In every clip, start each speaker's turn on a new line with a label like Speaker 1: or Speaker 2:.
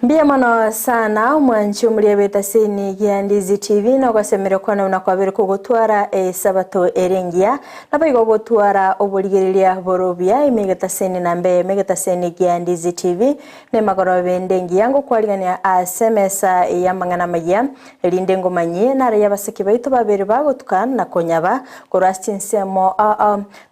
Speaker 1: Mbia mwana sana mwanchi umuliyabeta seni ya Ndizi TV na ukasemere kwana unakwabere kugutwara sabato erengia nabayigo gutwara obuligereria borobia imegeta seni nambe megeta seni ya Ndizi TV ne magoro bendengi yango kwaligania asemesa ya mangana maya elinde ngomanye na rya baseki bayito babere bagutukana na konyaba korasti nsemo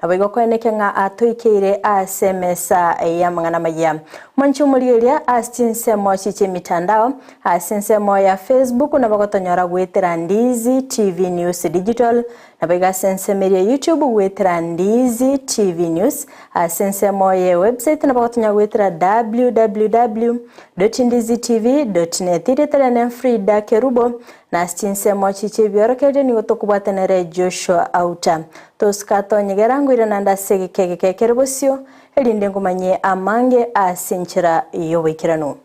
Speaker 1: nabayigo kweneke nga atoikeire asemesa ya mangana maya mwanchi umuligereria nsemo chiche mitandao asensemo ya Facebook na bagotonyora gwetera Ndizi TV News Digital na bega sensemo ya YouTube gwetera Ndizi TV News asensemo ya website na bagotonyora gwetera www.ndizitv.net iretera na Fridah Kerubo na sensemo chiche biorokede ni gotokubatenere Joshua Auta toskato nyegerangu irananda segekeke Kerubosio elinde ngomanye amange asenchira yobekirano.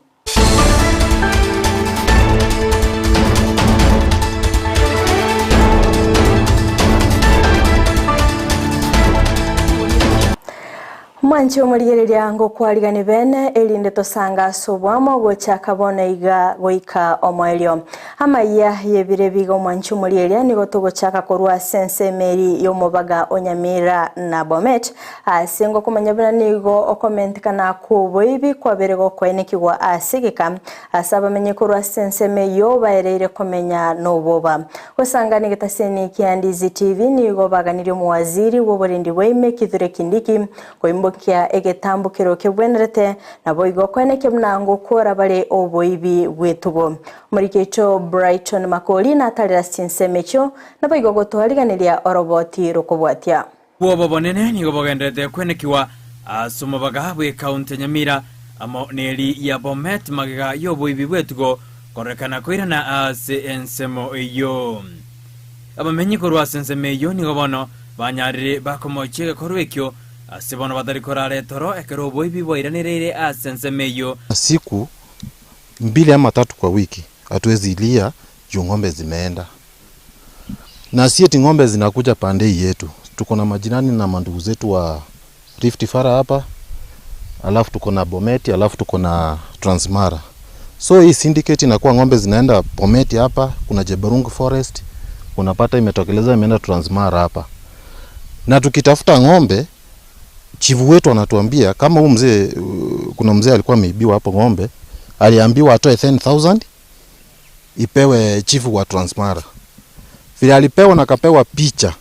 Speaker 1: Mwanchi umuligereria ngo kwaligani bene elinde tosanga sobwamo gocha kabona iga goika omwelio Amayia yebire bigo mwanchi umuligereria nigo togochaka korwa sense meri yomobaga onyamira na bomet asengo kumanyabana nigo okomentikana kuboibi kwaberego kwenekigwa asigika asaba menye korwa sense meyo baereire komenya noboba osanga nigeta seni ya Ndizi TV nigo baganire mu waziri woborindi weme kidhure kindiki koimbokia egetambukiro kebwenerete na boigo kweneke mnango kora bale oboibi gwetugo muri kecho Brighton Makoli na talira sinsemecho na boigo gotwaliganiria oroboti rokobwatia
Speaker 2: bobo bonene nigo bogendete kwenekiwa sumobaga bwe county Nyamira amo neli ya bomet magiga yoboibi gwetugo korekana koirana ensemo iyo abamenyi korwa sensemo iyo nigo bono banyarire bakomochiga korwekyo asibono badari korale toro Kerubo ibibo iranirere asensemeyo
Speaker 3: siku 2 ama 3 kwa wiki hatuwezi ilia juu ng'ombe zimeenda na sieti ng'ombe zinakuja pande yetu tuko na majirani na mandugu zetu wa Rift Fara hapa alafu tuko na Bomet alafu tuko na Transmara so hii syndicate inakuwa ng'ombe zinaenda Bomet hapa kuna Jebarungu Forest unapata imetokeleza imeenda Transmara hapa na tukitafuta ng'ombe chifu wetu anatuambia kama huyu mzee kuna mzee alikuwa ameibiwa hapo ng'ombe aliambiwa atoe 10,000 ipewe chifu wa Transmara vile alipewa na kapewa picha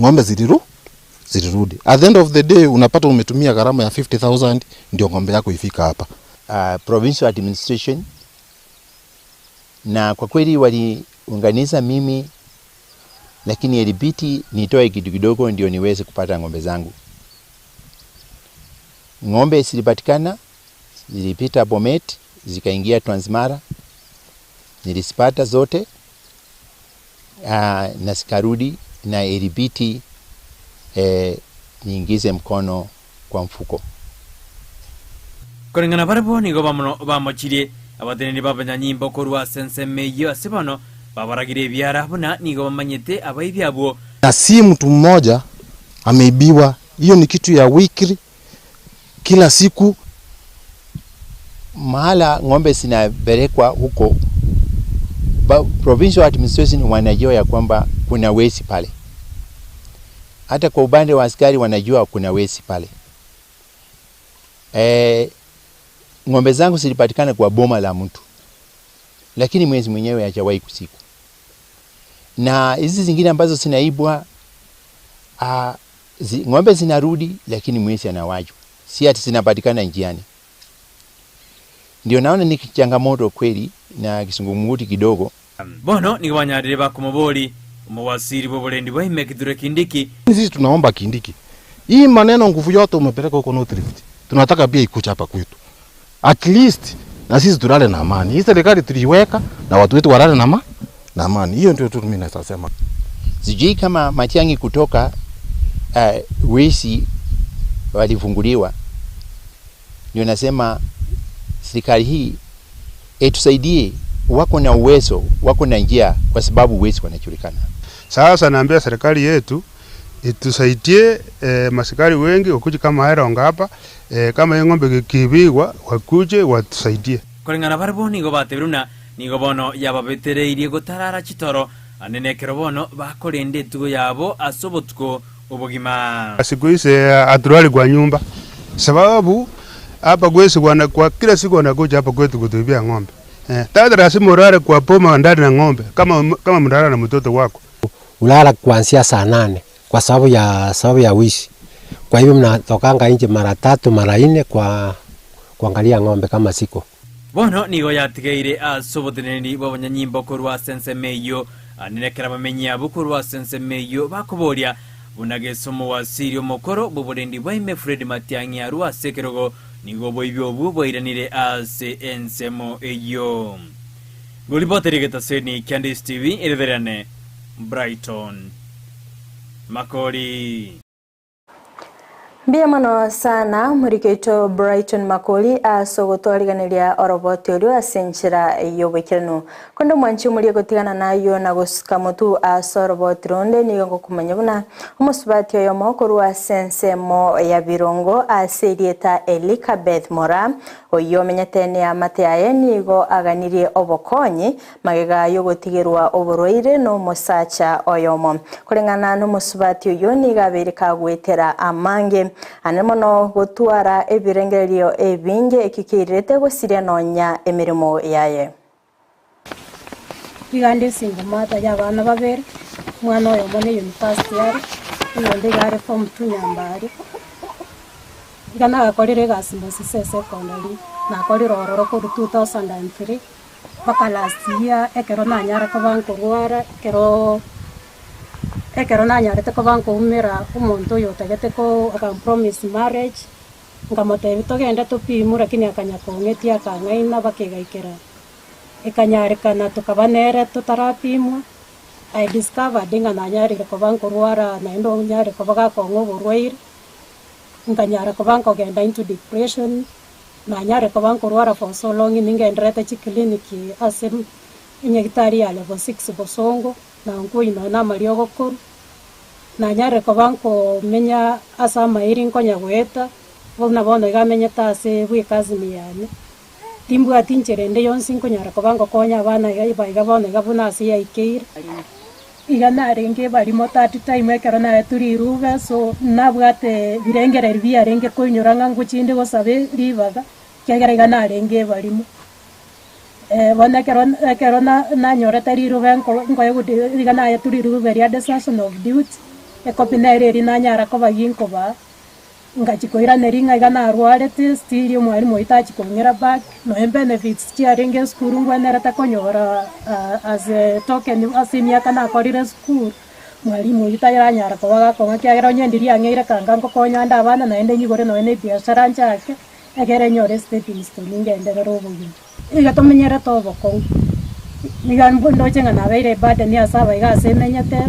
Speaker 3: ng'ombe zilirudi at the end of the day unapata umetumia gharama ya 50,000 ndio ng'ombe yako ifika hapa
Speaker 4: provincial administration na kwa kweli waliunganiza mimi lakini ilibidi nitoe kitu kidogo ndio niweze kupata ng'ombe zangu. Ng'ombe zilipatikana zilipita Bomet zikaingia Transmara nilizipata zote na sikarudi na ilibidi niingize mkono kwa mfuko
Speaker 2: korengana barabo nigo bamochire abadeneni babanyanyimbo korwa sensemeyo asibano babaragire byara buna nigo bamanyete abayibyabo
Speaker 3: na si mtu mmoja ameibiwa hiyo ni kitu ya wiki kila siku
Speaker 4: mahala ng'ombe zinaberekwa huko provincial administration wanajua ya kwamba kuna wezi pale hata kwa upande wa askari wanajua kuna wezi pale ng'ombe zangu zilipatikana kwa boma la mtu lakini mwezi mwenyewe hajawahi kusiku na hizi zingine ambazo zinaibwa ng'ombe zinarudi lakini mwezi anawaju si ati zinapatikana njiani ndio naona ni changamoto kweli na kisungumuti kidogo
Speaker 2: bono ni wanyarire bakomoboli umwasiri bobolendi weme kidhure kindiki
Speaker 3: sisi tunaomba kindiki hii maneno nguvu yote umepeleka huko North Rift tunataka pia ikucha hapa kwetu at least na sisi tulale na amani hii serikali tuliweka na watu wetu walale na amani hiyo ndio tu mimi nasema
Speaker 4: sijui kama Matiang'i kutoka wezi walifunguliwa ndio nasema serikali hii tusaidie wako na uwezo wako na njia kwa sababu wezi wanajulikana
Speaker 5: sasa naambia serikali yetu itusaidie masikari wengi wakuje kama Heronga hapa kama ng'ombe kibigwa wakuje watusaidie
Speaker 2: korengana barbo nigo bateruna nigo bono yababetereirie gotarara chitoro anene Kerubo bakorende tugo yabo asobotuko obogima.
Speaker 5: Siku hizi aturali kwa nyumba sababu hapa kwesi kwa kila siku wanakuja hapa kwetu kutubia ng'ombe. Tata lazima ulale kwa poma ndani na ng'ombe kama mnalala na mtoto wako.
Speaker 6: Ulala kuanzia saa 8 kwa sababu ya wishi. Kwa hivyo mnatokanga nje mara 3 mara 4 kuangalia ng'ombe kama siko.
Speaker 2: Bono nigo yatigeire asoboteneni b'abanyanyimbo korwa sensemeyo anenekera bamenya bukorwa sensemeyo bakoboria bunagesomo wa sirio mokoro boborendi bwaime Fred Matiangi arwa sekerogo nigo boibyo boiranire ensemo eyo golibotere getaseni Candice TV ederane Brighton Makori.
Speaker 1: Mbia mano sana murikeito Brighton Makoli asogotwariganiria oroboti uri asenchira yobekirano kondo mwanchi muri gotigana nayo na gusuka mutu asoroboti ronde nigo kumanya buna umusubati yo mokuru asensemo ya birongo aserieta Elizabeth Mora oyo menyatene amateaye nigo aganirie obokonyi magega yo gotigerwa oborwaire no musacha oyomo kurengana no musubati yo nigabereka gwetera amange anemono gotwara ebirengererio ebinge ekikirete gosiria nonya emirimo yaye
Speaker 7: igande singa mata y'abana babere mwana oyo mone university yari nonde gare form 2 nyambari igana akorire gasimbo sese secondary na akorire ororo ko 2003 baka last year ekero nanyara ko banko ruara ekero nanyarete ko banko umera umuntu yo tegete ko promise marriage ngamote bitogenda tupimura lakini akanyakongetia akangaina bakigaikera ikanyarikana tukabanere tutarapimwa I discovered dinga nanyarire ko banko ruara na ndo nyare ko baga ko ngoborwaire nganyara ko banko genda into depression nanyare ko banko ruara for so long ningendrete chikliniki asim inyegitari ya level 6 bosongo na nguino na mariogo kuru na nyare ko banko menya asa mairi nkonya gweta bona bona igamenya tase bwi kazi miyane timbu atincherende yonsi nkonyara ko banko konya bana iga bona igabuna ase yaikeire igana renge bari motati time ekero na turi ruga so nabwate birengereri biarenge koinyuranga nguchinde gosabe ribaga kyagera igana renge barimo bona kero na nyoreta riruga ngoye gudiga na ya turi ruga ya decision of duty ekopinere ri na nyara ko baginko ba ngachikoira neringa igana arware test iri mwarimu itachi kongera back no benefits chiarenge skuru ngwanera takonyora as a token asimia kana korire skuru mwarimu itayira nyara ko baga ko ngakyagera nyendiri angeira kanga ngo konya nda abana naende nyigore no ene biashara nchake egere nyore stepping stone ngende robugi igatomenyera toboko nigambo ndochenga na beire bade ni asaba igasemenyete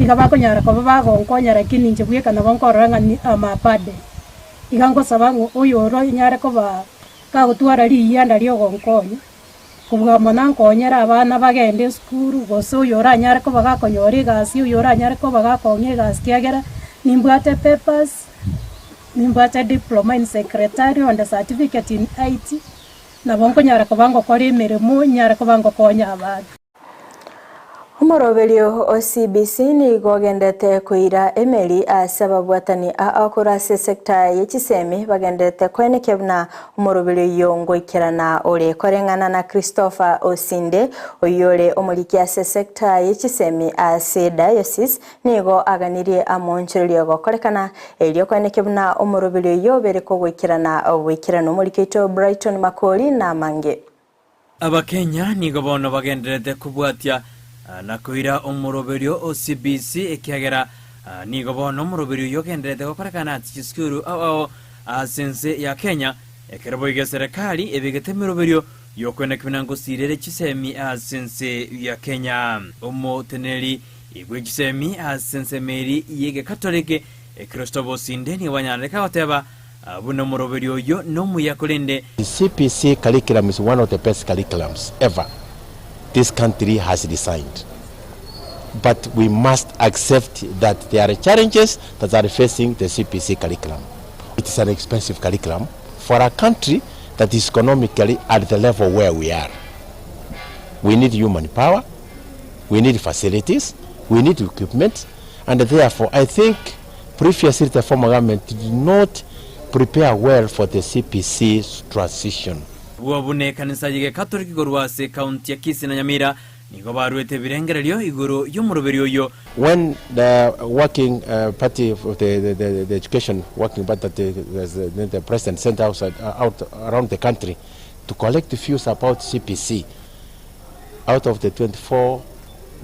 Speaker 7: igabako nyara ko bago nkonyara kininje bweka na bankoranga ni amapade igango sabango oyoro nyara ko ba ka gutwara riyanda ryo gonkonya kubwa monanko nyara abana bagende skuru goso yora nyara ko baga konyori gasi yora nyara ko baga konye gasi kiagera nimbwate papers nimbwate diploma in secretary and certificate in IT na bonko nyara ko bango kori mirimo nyara ko bango konya abana
Speaker 1: Umoroberio OCBC ni gogendete kuira emeli sababu atani akurase sekta yechisemi bagendete kwenekebna umoroberio yongo ikirana ole korengana na Christopher Osinde oyole omurikia sekta yechisemi diocese nigo aganirie amoncherio gokorekana elio kwenekebna umoroberio yobere ko gwikirana obwikirano omurikito Brighton Makoli na mange
Speaker 2: Abakenya nigo bono bagendete kubwatia na kuira umoroberio OCBC ekiagera nigo bono umoroberio yogendete gokorekana ati skuru sense ya Kenya Kerubo serikali ebigete miroberio yokwenekana ngosirere chisemi sense ya Kenya omoteneri igwe chisemi sense meri yege katolike Christopher Osinde ni wanyareka wateba buno umoroberio yo no muyakolende.
Speaker 4: The CPC curriculum is one of the best curriculums ever this country has designed. But we must accept that there are challenges that are facing the CPC curriculum. It is an expensive curriculum for a country that is economically at the level where we are. We need human power, we need facilities, we need equipment, and therefore I think previously the former government did not prepare well for the CPC transition.
Speaker 2: Wabune kanisa yige Catholic gorwase county ya Kisii na Nyamira niko barwete birengerelio iguru y'umuroberio yo.
Speaker 4: When the working party of the education working party the president sent out around the country to collect views about CPC, out of the 24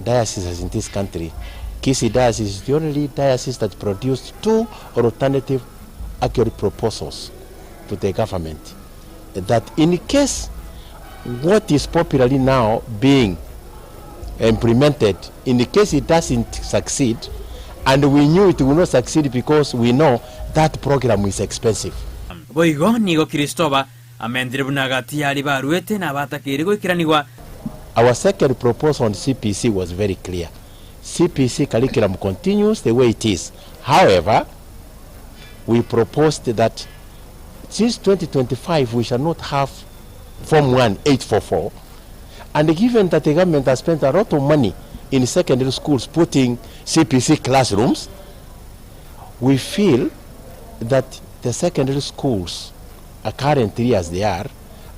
Speaker 4: dioceses in this country, Kisii diocese is the only diocese that produced 2 alternative accurate proposals to the government, that in case what is popularly now being implemented, in the case it doesn't succeed, and we knew it will not succeed because we know that program is expensive.
Speaker 2: Boigo nigo Kristoba amendire bunagati yali baruete na batakirigo ikiraniwa.
Speaker 4: Our second proposal on CPC was very clear. CPC curriculum continues the way it is. However, we proposed that since 2025 we shall not have Form 1 844, and given that the government has spent a lot of money in secondary schools putting CPC classrooms, we feel that the secondary schools currently as they are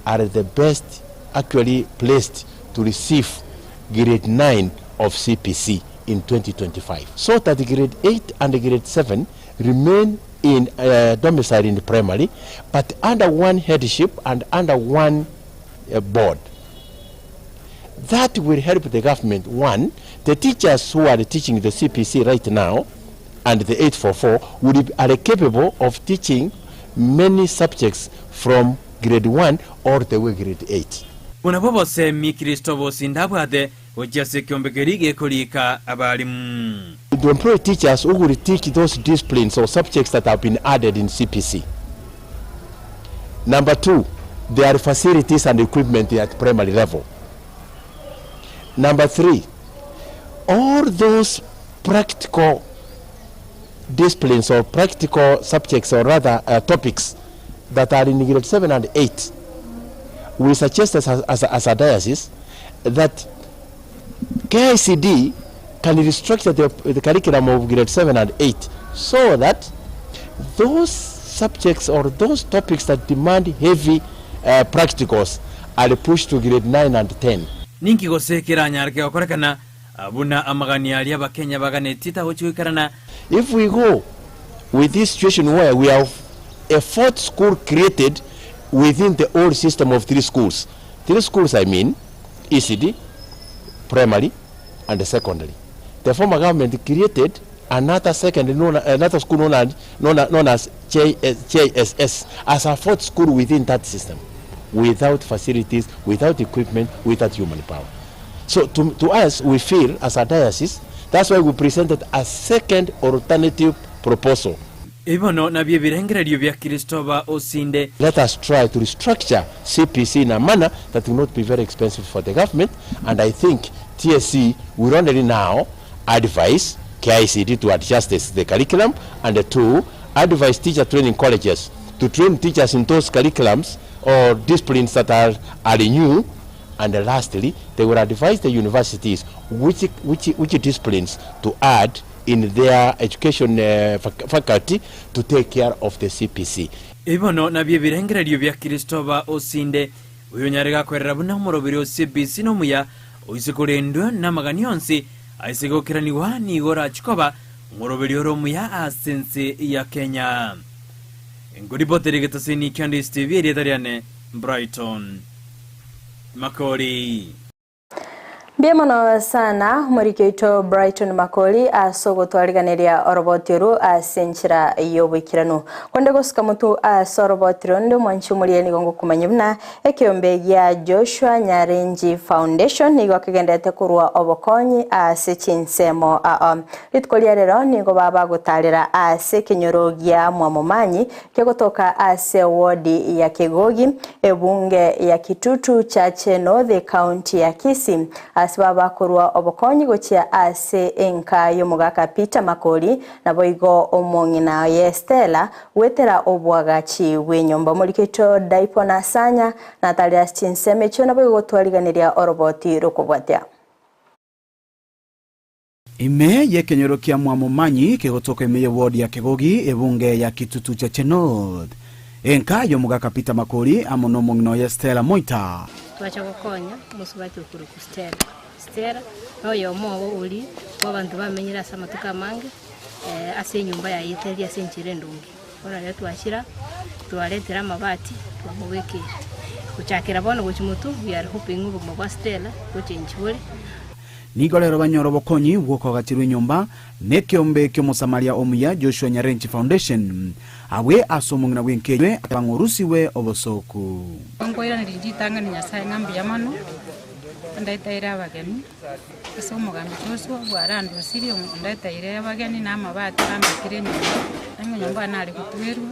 Speaker 4: the best actually placed to receive grade 9 of CPC in 2025, so that grade 8 and grade 7 remain in domicile in the primary, but under one headship and under one board. That will help the government. One, the teachers who are teaching the CPC right now and the 844 are capable of teaching many subjects from grade 1 all the way grade 8.
Speaker 2: Unapobo se mi Kristobo sindabwade ojase kyombekerige kolika abalimu.
Speaker 4: To employ teachers who will teach those disciplines or subjects that have been added in CPC. Number 2, there are facilities and equipment at primary level. Number 3, all those practical disciplines or practical subjects or rather topics that are in grade 7 and 8, we suggest as a diocese that KICD can restructure the curriculum of grade 7 and 8 so that those subjects or those topics that demand heavy practicals are pushed to grade 9 and 10.
Speaker 2: Ninki gosekera nyarke okorekana abuna amagani ali abakenya bagane tita hochiwikarana.
Speaker 4: If we go with this situation where we have a 4th school created within the old system of 3 schools. 3 schools I mean ECD, primary and secondary. The former government created another another school known as JSS as a 4th school within that system, without facilities, without equipment, without human power. So to us, we feel as a diocese, that's why we presented a second alternative proposal.
Speaker 2: Ibono na birengerelio bya Kristoba osinde.
Speaker 4: Let us try to restructure CPC in a manner that will not be very expensive for the government, and I think TSC will already now advise KICD to adjust the curriculum, and 2, advise teacher training colleges to train teachers in those curriculums or disciplines that are new, and lastly, they will advise the universities which disciplines to add in their education faculty to take care of the CPC.
Speaker 2: Ibono na birengerelio bya Kristoba osinde uyonyarega kwerera buna umuroberio CPC no muya oisekorendwa na maganionsi aisekokiraniwa ni gora chikoba umuroberio romuya asense ya Kenya. Ngoripotere getasini Candice TV editoriane Brighton Makori.
Speaker 1: Biamono sana murikeito Brighton Makoli asogotwariganiria orobotiru asenchira yobikirano konde gosika mutu asorobotiru ndo mwanchumulie nigongo kumanyibna ekiombe ya Joshua Nyarenji Foundation nigo kigendete kurwa obokonyi asechinsemo litkolia rero nigo baba gutalira ase kinyorogia mwamomanyi kegotoka ase wodi ya Kigogi ebunge ya Kitutu chache North County ya Kisii asiba bakorwa obokonyi gochia ase enka yomugaka Peter Makori na boigo omongina yestela wetera obwagachi wenyomba mulikito daipo na sanya na talias chinseme chona boigo twaliganiria oroboti rokobwatia
Speaker 8: ime yekenyero kia mwamumanyi kegotoka ime wodi ya Kegogi ebunge ya Kitutu cha Chenod enka yomugaka Peter Makori amono mongino yestela moita
Speaker 9: twacha gukonya musubati ukuru Stella no yomo uli abantu bamenyera samatuka mange ase nyumba ya iteli ase nchire ndungi ora leo twashira twaletera mabati twamubeke kuchakira bono guchimutu we are hoping ubuguma bwa Stella kuchenjure
Speaker 8: nigolero banyoro bokonyi bwoko gatirwe nyumba nekyombe ky'omusamaria omuya Joshua Nyarenchi Foundation awe asomungina bwenkejwe abangorusiwe obosoku
Speaker 10: ongoira nirijitanga ni Nyasaye ngambi yamano ndaitaira abageni ese umugambi Joshua bwarandu siri ndaitaira abageni n'amabati ambikire nyumba nali kutweru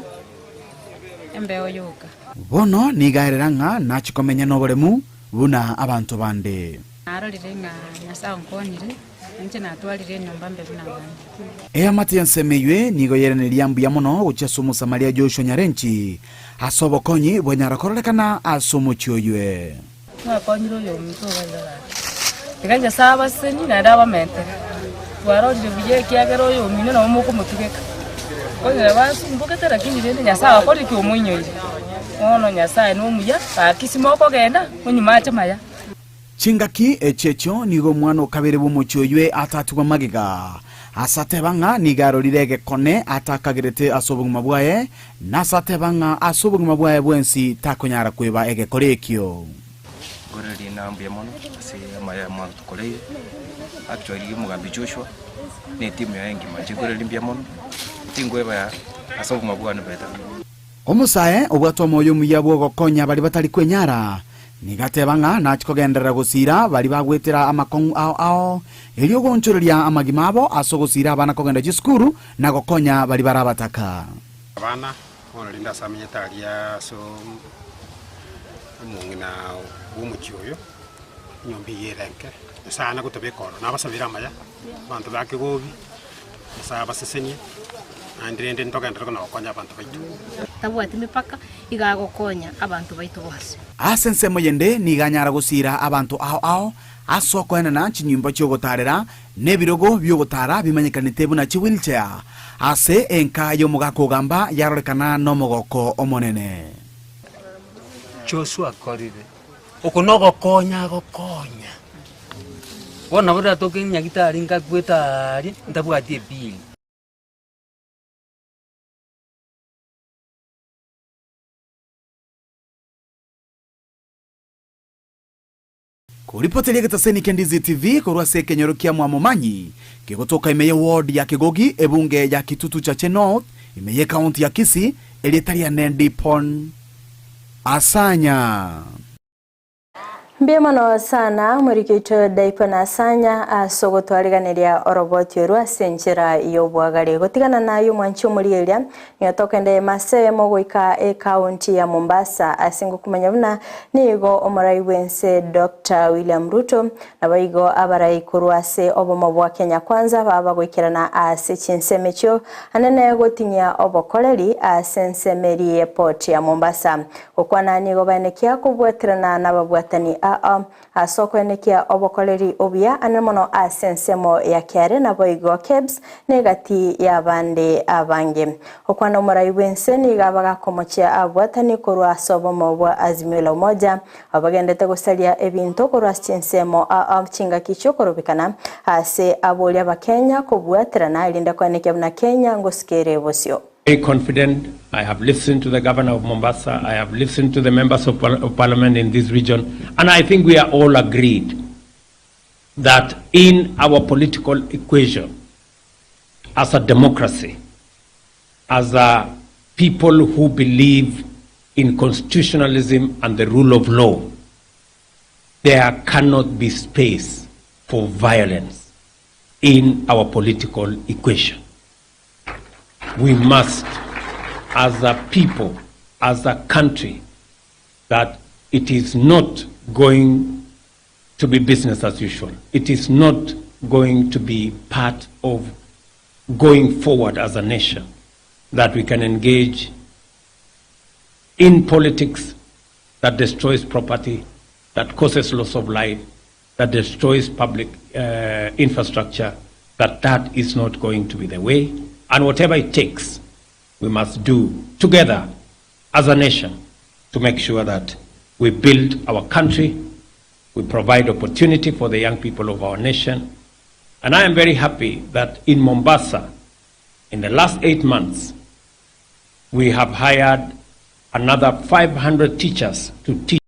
Speaker 10: embeho yoka
Speaker 8: bono nigaereranga nachikomenya noboremu buna abantu bande
Speaker 10: arorire nga Nyasaye onkonyire nje natwalire nyumba mbe bunabandi
Speaker 8: Amate yansemeywe nigoyereneria mbuya mono gochaso Musamaria Joshua Nyarenchi asobokonyi bonyara korolekana asomochioywe
Speaker 10: twakonyiro yo mito bazara tiganja saba seni na daba mente twarorire buye kyagero yo mino no muko mutugeka konyira basu mbokete lakini rende Nyasaye akori ki omunyoire ono Nyasaye no muya akisimoko genda kunyuma chamaya
Speaker 8: chingaki echecho nigo mwana okabere bomochioywe atatugwa magiga asatebanga nigarorire gekone atakagerete asobuguma bwaye nasatebanga asobuguma bwaye bwensi takonyara kweba egekorekyo
Speaker 11: goreri nambuye mono ase Amayia tukoleye actually umugambi Joshua ne timu ya engi maje goreri mbya mono tingweba ya asobuguma bwana beta
Speaker 8: omusae obwatwa moyo muyabo gokonya bali batali kwenyara nigatebanga nachikogenderera gusira bali bagwetera amakongu ao elio gonchoreria amagimabo asogosira abana kogenda gisukuru na gokonya bali barabataka
Speaker 12: abana onolinda samenyetaria so mungina wumuchyoyo nyombi yerenke sana gutobekoro nabasabira amaya bantu bakegobi saba sesenie andrende ntogenda na gokonya abantu baitu
Speaker 9: tabwati mipaka igagokonya abantu baitu bose
Speaker 8: asense moyende niganyara gusira abantu ao asoko ena na chinyumba cyogotarera nebirogo byogotara bimanyekanite buna chi wheelchair ase enka yo mugako gamba yarorekana no mogoko omonene
Speaker 13: Joshua korire okonogo konya bona bura tokinya gitari ngagwetari ndabwatie bili
Speaker 8: kuripotelia getaseni Ndizi TV korwa se kenyoro kia mwamumanyi kegotoka imeye ward ya Kegogi ebunge ya Kitutu cha Chenod imeye county ya Kisii elietaria nendipon asanya
Speaker 1: Mbiamano sana murikito daipo na sanya asogotwariganiria oroboti orwa senchira yobwagari gotigana nayo mwanchu muriyeria nyotokende mase mogoika county ya Mombasa asingo kumenya buna nigo omorai wense Dr. William Ruto nabaigo abarai kurwase obomo bwa Kenya kwanza baba goikirana ase chinsemecho anene gotinya obokoreri asensemeri airport ya Mombasa okwana nigo banekia kubwetirana nababwatani asoko enekia obokoreri obia anemono asensemo ya kere na boigo kebs negati ya bande abange okwana omorai wense nigabaga komochia abwatani korwa sobomo bwa azimio la umoja abagendete gosalia ebinto korwa chinsemo chinga kicho korobikana ase abolia ba Kenya kubwatirana ilinda kwanekia na Kenya ngosikere bosio.
Speaker 14: Very confident. I have listened to the governor of Mombasa. I have listened to the members of parliament in this region. And I think we are all agreed that in our political equation, as a democracy, as a people who believe in constitutionalism and the rule of law, there cannot be space for violence in our political equation. We must, as a people, as a country, that it is not going to be business as usual. It is not going to be part of going forward as a nation that we can engage in politics that destroys property, that causes loss of life, that destroys public infrastructure, that is not going to be the way. And whatever it takes, we must do together as a nation to make sure that we build our country, we provide opportunity for the young people of our nation. And I am very happy that in Mombasa, in the last 8 months, we have hired another 500 teachers to teach.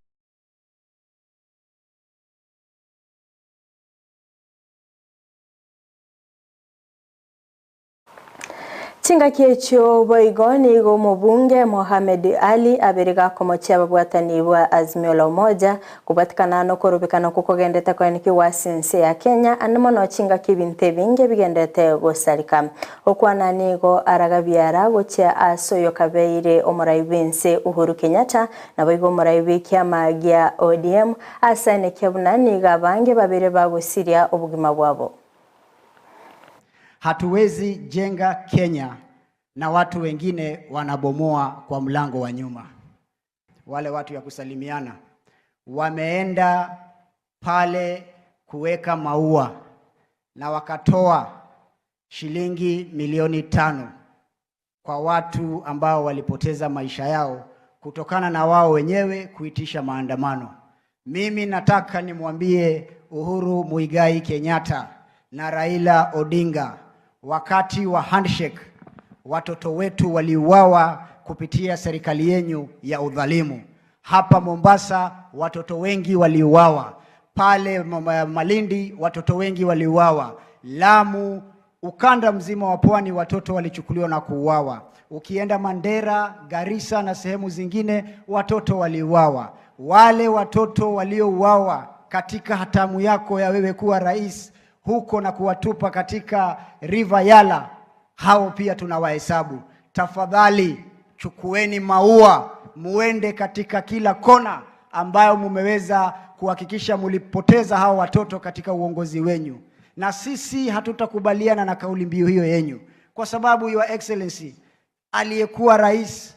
Speaker 1: Chinga kiecho boigoni go mubunge Mohamed Ali abiriga komochia babwatani bwa azimio la umoja kubatikana no korubikana kukogendete kweniki wa sense ya Kenya animo no chinga kibinte binge bigendete gosarika okwana nigo aragabiara gochia asoyo kabeire omuraibinse Uhuru Kenyatta na boigo muraibi kiamagia ODM asane kebunani gabange babire bagusiria obugima bwabo.
Speaker 15: Hatuwezi jenga Kenya na watu wengine wanabomoa kwa mlango wa nyuma. Wale watu ya kusalimiana wameenda pale kuweka maua na wakatoa shilingi milioni 5 kwa watu ambao walipoteza maisha yao kutokana na wao wenyewe kuitisha maandamano. Mimi nataka nimwambie Uhuru Muigai Kenyatta na Raila Odinga, wakati wa handshake watoto wetu waliuawa kupitia serikali yenu ya udhalimu. Hapa Mombasa watoto wengi waliuawa, pale Malindi watoto wengi waliuawa, Lamu, ukanda mzima wa pwani watoto walichukuliwa na kuuawa. Ukienda Mandera, Garissa na sehemu zingine watoto waliuawa. Wale watoto waliouawa katika hatamu yako ya wewe kuwa rais huko na kuwatupa katika River Yala, hao pia tunawahesabu. Tafadhali chukueni maua muende katika kila kona ambayo mumeweza kuhakikisha mulipoteza hao watoto katika uongozi wenyu. Na sisi hatutakubaliana na kauli mbiu hiyo yenyu, kwa sababu Your Excellency, aliyekuwa rais,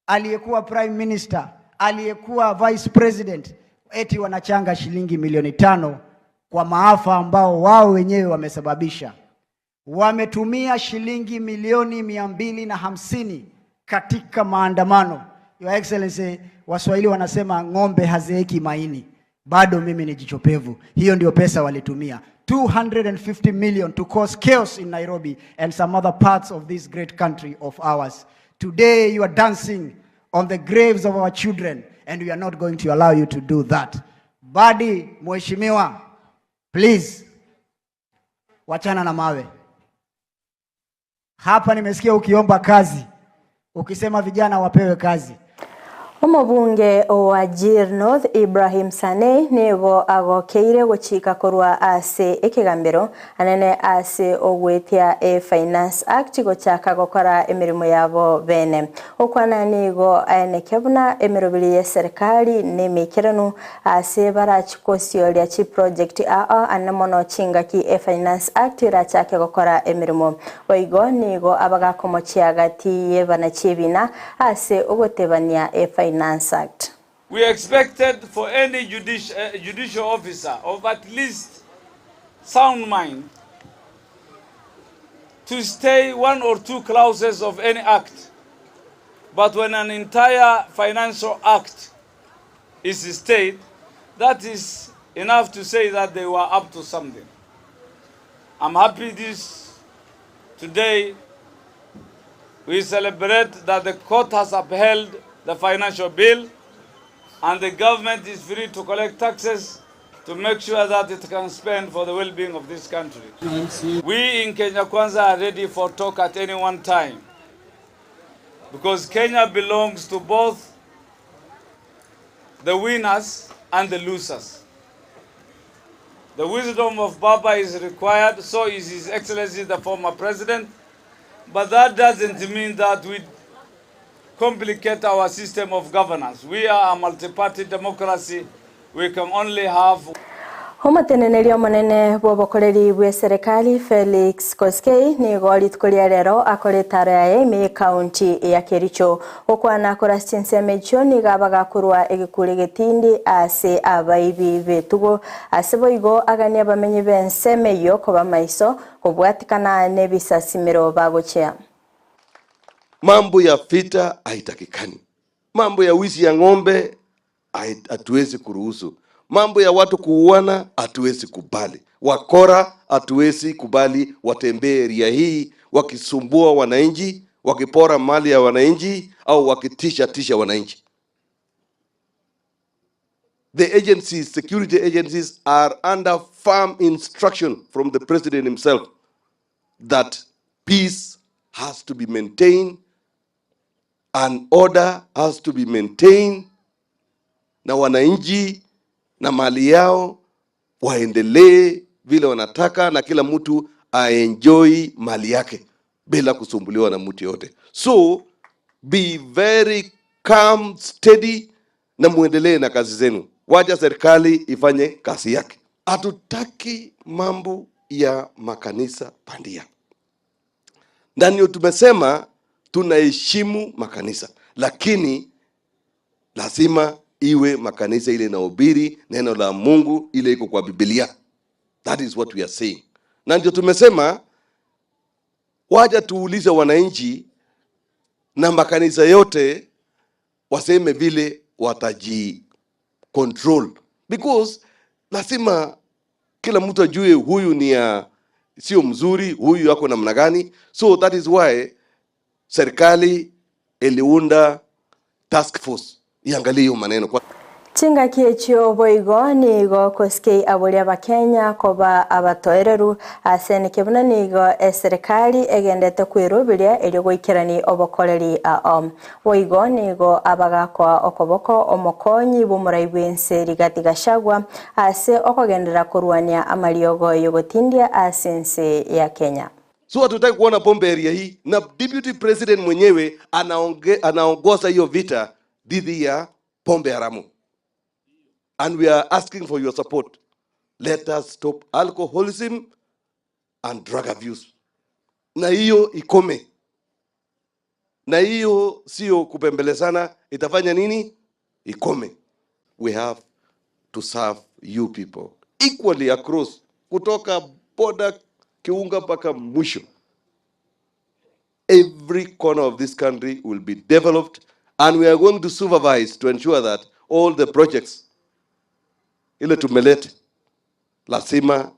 Speaker 15: aliyekuwa prime minister, aliyekuwa vice president eti wanachanga shilingi milioni 5 kwa maafa ambao wao wenyewe wamesababisha. Wametumia shilingi milioni 250 katika maandamano. Your Excellency, Waswahili wanasema ng'ombe hazeeki maini. Bado mimi ni jichopevu. Hiyo ndio pesa walitumia. 250 million to cause chaos in Nairobi and some other parts of this great country of ours. Today you are dancing on the graves of our children and we are not going to allow you to do that. Badi, mheshimiwa, please, wachana na mawe. Hapa nimesikia ukiomba kazi, ukisema vijana wapewe kazi.
Speaker 1: Omubunge wa Jir North Ibrahim Sane nigo agokeire guchika korwa ase ekigambiro anene ase ogwetia EFINANCE Act gochaka gokora emirimo yabo bene okwana nigo anekebuna emeroberi serikali nemikiranu ase barachikosio lya chi project anamono chinga ki EFINANCE Act rachake gokora emirimo oigo nigo abagakomochia gati yebana chibina ase ogotebania EFINANCE Act.
Speaker 16: We expected for any judicial officer of at least sound mind to stay 1 or 2 clauses of any act. But when an entire financial act is stayed, that is enough to say that they were up to something. I'm happy today we celebrate that the court has upheld the financial bill and the government is free to collect taxes to make sure that it can spend for the well-being of this country. We in Kenya Kwanza are ready for talk at any one time because Kenya belongs to both the winners and the losers. The wisdom of Baba is required, so is His Excellency the former president, but that doesn't mean that we complicate our system of governance. We are a multi-party democracy. We can only have
Speaker 1: Omuteneneria munene bw'obokoreri bw'eserikali Felix Koskei ni goritkuria rero akoretara ya Emei County ya Kericho okwana korastinse mecho ni gabagakurwa egikure getindi ase abaibi betugo aseboigo agania bamenyi bensemeyo koba maiso kobwatikana nebisasimiro bagochea.
Speaker 17: Mambo ya vita haitakikani. Mambo ya wizi ya ng'ombe hatuwezi kuruhusu. Mambo ya watu kuuana hatuwezi kubali. Wakora hatuwezi kubali watembee area hii wakisumbua wananchi, wakipora mali ya wananchi au wakitisha wananchi. The agencies, security agencies are under firm instruction from the president himself that peace has to be maintained and order has to be maintained, na wananchi na mali yao waendelee vile wanataka na kila mtu aenjoy mali yake bila kusumbuliwa na mtu yote. So be very calm, steady na muendelee na kazi zenu. Wacha serikali ifanye kazi yake. Hatutaki mambo ya makanisa bandia. Ndani tumesema tunaheshimu makanisa, lakini lazima iwe makanisa ile inahubiri neno la Mungu ile iko kwa Biblia. That is what we are saying. Na ndio tumesema waja tuulize wananchi na makanisa yote waseme vile wataji control, because lazima kila mtu ajue huyu ni sio mzuri, huyu yako namna gani. So that is why serikali iliunda task force iangalie hiyo maneno kwa
Speaker 1: Chinga kiechio boigo nigo Koskei abolia bakenya koba abatoereru asene kebuna nigo serikali egendete kwirubiria eri goikerani obokoreri boigo nigo abagakwa okoboko omokonyi bumuraibwense rigatigashagwa ase okogendera kurwania amaliogo yogotindia asense ya Kenya.
Speaker 17: So hatutaki kuona pombe area hii, na deputy president mwenyewe anaongoza hiyo vita dhidi ya pombe haramu. And we are asking for your support. Let us stop alcoholism and drug abuse. Na hiyo ikome. Na hiyo sio kupembelezana, itafanya nini? Ikome. We have to serve you people equally across, kutoka boda kiunga mpaka mwisho. Every corner of this country will be developed, and we are going to supervise to ensure that all the projects ile tumelete lazima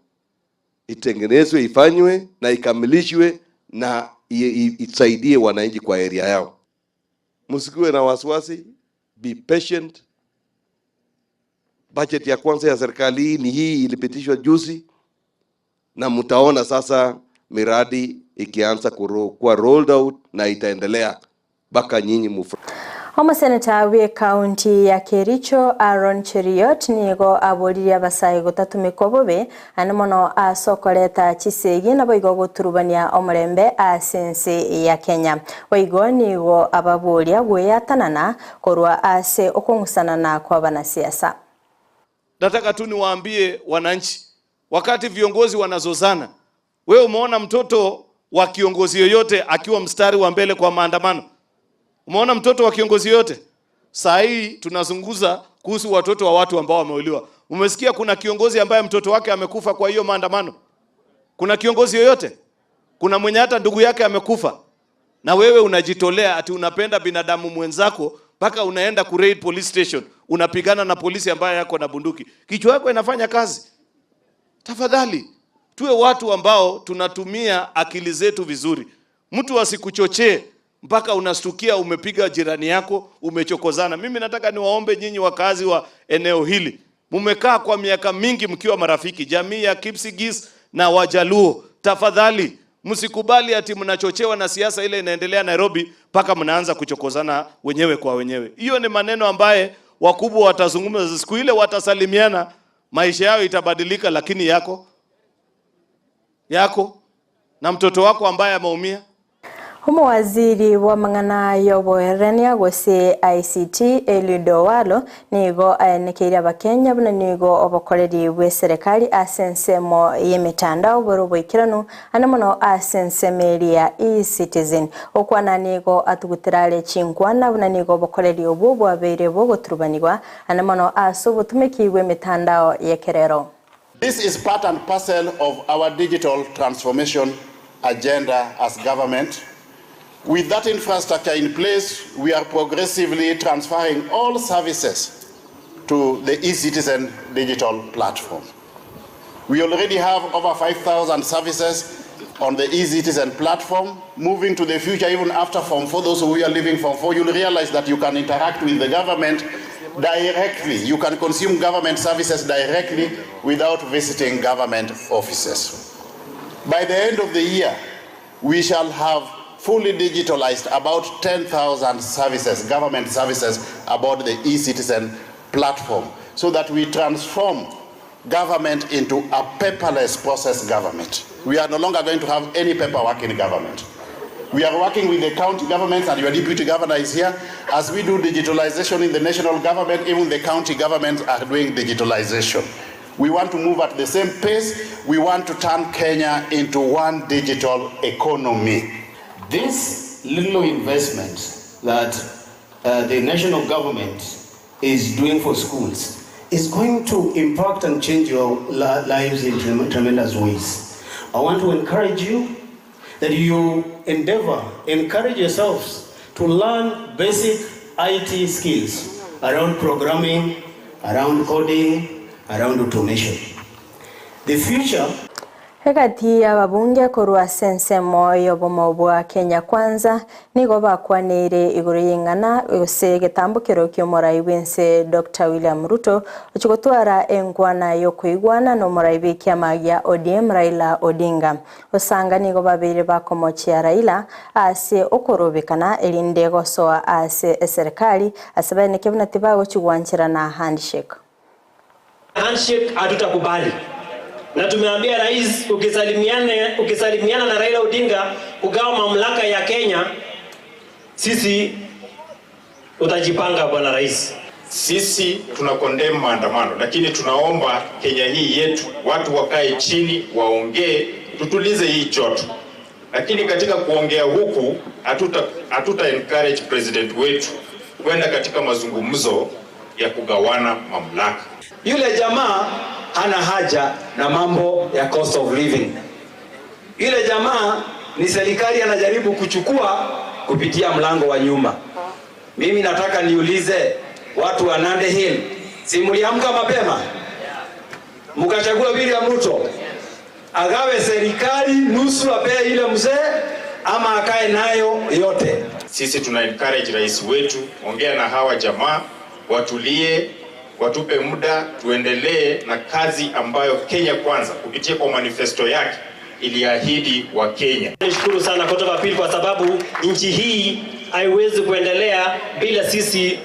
Speaker 17: itengenezwe, ifanywe na ikamilishwe na isaidie wananchi kwa area yao. Msikiwe na wasiwasi, be patient. Budget ya kwanza ya serikali ni hii ilipitishwa juzi, na mtaona sasa miradi ikianza kuwa rolled out na itaendelea mpaka nyinyi mufurahi.
Speaker 1: Omuseneta we county ya Kericho Aaron Cheriot nigo aboriria basayi gotatumekwa bobe anamono asokoleta chisegi na boigo goturubania omurembe asense ya Kenya. Boigo nigo ababoria gweyatanana korwa ase okongusana kwa banasiasa.
Speaker 18: Nataka tu niwaambie wananchi, wakati viongozi wanazozana, wewe umeona mtoto wa kiongozi yoyote akiwa mstari wa mbele kwa maandamano? Umeona mtoto wa kiongozi yote? Saa hii tunazunguza kuhusu watoto wa watu ambao wameuliwa. Umesikia kuna kiongozi ambaye mtoto wake amekufa kwa hiyo maandamano? Kuna kiongozi yoyote? Kuna mwenye hata ndugu yake amekufa? Na wewe unajitolea ati unapenda binadamu mwenzako mpaka unaenda ku raid police station, unapigana na polisi ambaye yako na bunduki. Kichwa yako inafanya kazi? Tafadhali tuwe watu ambao tunatumia akili zetu vizuri. Mtu asikuchochee mpaka unastukia umepiga jirani yako, umechokozana. Mimi nataka niwaombe nyinyi wakazi wa eneo hili. Mumekaa kwa miaka mingi mkiwa marafiki, jamii ya Kisii na Wajaluo. Tafadhali msikubali ati mnachochewa na siasa ile inaendelea Nairobi mpaka mnaanza kuchokozana wenyewe kwa wenyewe. Hiyo ni maneno ambaye wakubwa watazungumza, siku ile watasalimiana, maisha yao itabadilika, lakini yako na mtoto wako ambaye ameumia.
Speaker 1: Waziri wa mang'ana y'oboherania Gusii ICT Elido Walo nigo aenekeire abakenya buna nigo obokoreri bw'eserikali ase ensemo y'emitandao bw'oboikiranu ane mono ase ensemeri ya e-citizen okwana nigo atugutira chinkwana buna nigo obokoreri obwo bwabeire bogoturubanirwa ane mono ase obotumeki bw'emitandao y'ekerero.
Speaker 19: This is part and parcel of our digital transformation agenda as government. With that infrastructure in place, we are progressively transferring all services to the e-citizen digital platform. We already have over 5,000 services on the e-citizen platform. Moving to the future, even after Form 4, those who are living Form 4, you'll realize that you can interact with the government directly. You can consume government services directly without visiting government offices. By the end of the year, we shall have fully digitalized about 10,000 services, government services, about the e-citizen platform, so that we transform government into a paperless process government. We are no longer going to have any paperwork in government. We are working with the county governments, and your deputy governor is here. As we do digitalization in the national government, even the county governments are doing digitalization. We want to move at the same pace. We want to turn Kenya into one digital economy.
Speaker 20: This little investment that the national government is doing for schools is going to impact and change your lives in tremendous ways. I want to encourage you that you encourage yourselves to learn basic IT skills around programming, around coding, around automation. The future
Speaker 1: Hegati ababunge korwa sensemo y'obomo bwa Kenya Kwanza nigo bakwanire iguru yingana ose getambukiro ky'omorai wense Dr. William Ruto ochigotwara engwana yo kwigwana no morai b'ekyama ODM Raila Odinga osanga nigo babiri bakomochia Raila ase okorobekana elinde gosoa ase serikali asabane kebuna tibago chigwanchira na handshake.
Speaker 21: Handshake hatutakubali. Na tumeambia rais ukisalimiana na Raila Odinga kugawa mamlaka ya Kenya, sisi utajipanga bwana rais.
Speaker 22: Sisi tunakondem maandamano, lakini tunaomba Kenya hii yetu watu wakae chini waongee, tutulize hii joto. Lakini katika kuongea huku hatuta encourage president wetu kwenda katika mazungumzo ya kugawana mamlaka.
Speaker 23: Yule jamaa hana haja na mambo ya cost of living. Yule jamaa ni serikali anajaribu kuchukua kupitia mlango wa nyuma. Mimi nataka niulize watu wa Nandi Hill, si mliamka mapema mkachagua William Ruto agawe serikali nusu apee ile mzee ama akae nayo yote?
Speaker 22: Sisi tuna encourage rais wetu, ongea na hawa jamaa, watulie, watupe muda, tuendelee na kazi ambayo Kenya Kwanza kupitia kwa manifesto yake iliahidi wa Kenya.
Speaker 21: Nishukuru sana Court of Appeal kwa sababu nchi hii haiwezi kuendelea bila sisi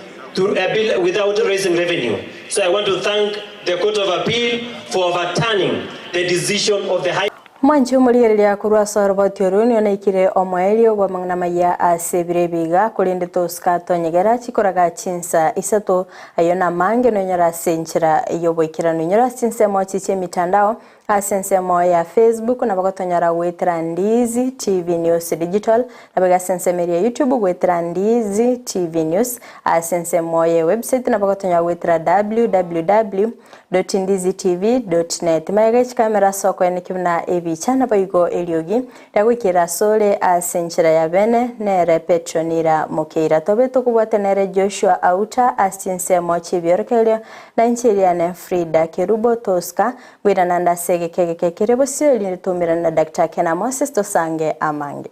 Speaker 21: without raising revenue. So I want to thank the Court of Appeal for overturning the decision of the High
Speaker 1: Mwanchi umuriyereria kurwa soroboti oruni onaikire omwerio wa Amayia asebire biga kulinde toskato nyegera chikoraga chinsa isato ayona mange no nyara senchira yoboikira no nyara chinse mochi chemitandao asensemo ya Facebook na bagotonyara wetera Ndizi TV News Digital na baga sensemeri ya YouTube wetera Ndizi TV News asensemo ya website na bagotonyara wetera www.ndizitv.net maigach kamera soko enikimna ebichana bayigo eliogi dagwikira sole asenchira ya bene nere petronira mokeira tobeto kubwatenere Joshua Auta asensemo chibiorkelio na nchiria ne Fridah Kerubo Toska gwira nanda Kerubo Kerubo sio linitumira na Dr. Kena Moses Tosange Amange.